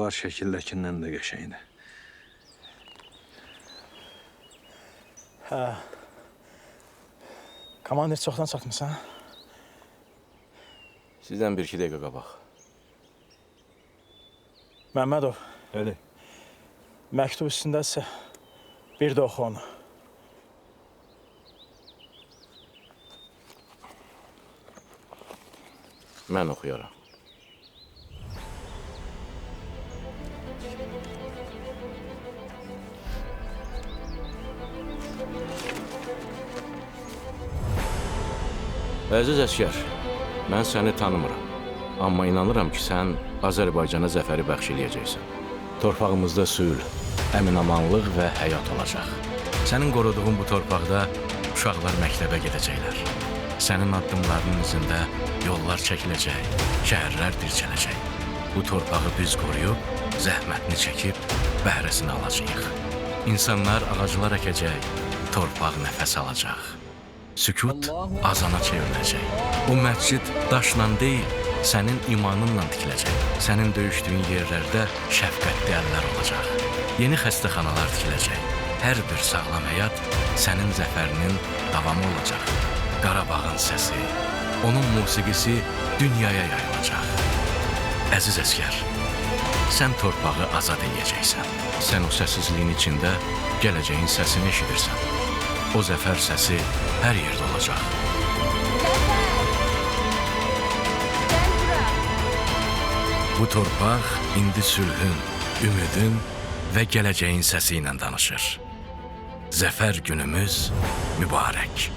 var, şəkildəkindən də qəşəngdir. Hə. Komandir çoxdan çatmısan? Sizdən 1-2 dəqiqə qabaq. Məmmədov, Öyle. məktub üstündəsə bir də oxu onu. Mən oxuyaram. Əziz əskər, mən səni tanımıram. Amma inanıram ki, sən Azərbaycana zəfəri bəxş eləyəcəksən. Torpağımızda sülh, əmin-amanlıq və həyat olacaq. Sənin qoruduğun bu torpaqda uşaqlar məktəbə gedəcəklər. Sənin addımlarının izində yollar çəkiləcək, şəhərlər dirçələcək. Bu torpağı biz qoruyub, zəhmətini çəkib, bəhrəsini alacağıq. İnsanlar ağaclar əkəcək, torpaq nəfəs alacaq. Sükut azana çevriləcək. O məscid daşla deyil, sənin imanınla tikiləcək. Sənin döyüşdüyün yerlərdə şəfqətli əllər olacaq. Yeni xəstəxanalar tikiləcək. Hər bir sağlam həyat sənin zəfərinin davamı olacaq. Qarabağın səsi, onun musiqisi dünyaya yayılacaq. Əziz əskər, sən torpağı azad edəcəksən. Sən o səssizliyin içində gələcəyin səsini eşidirsən. O zəfər səsi hər yerdə olacaq. Bu torpaq indi sülhün, ümidin və gələcəyin səsi ilə danışır. Zəfər günümüz mübarək.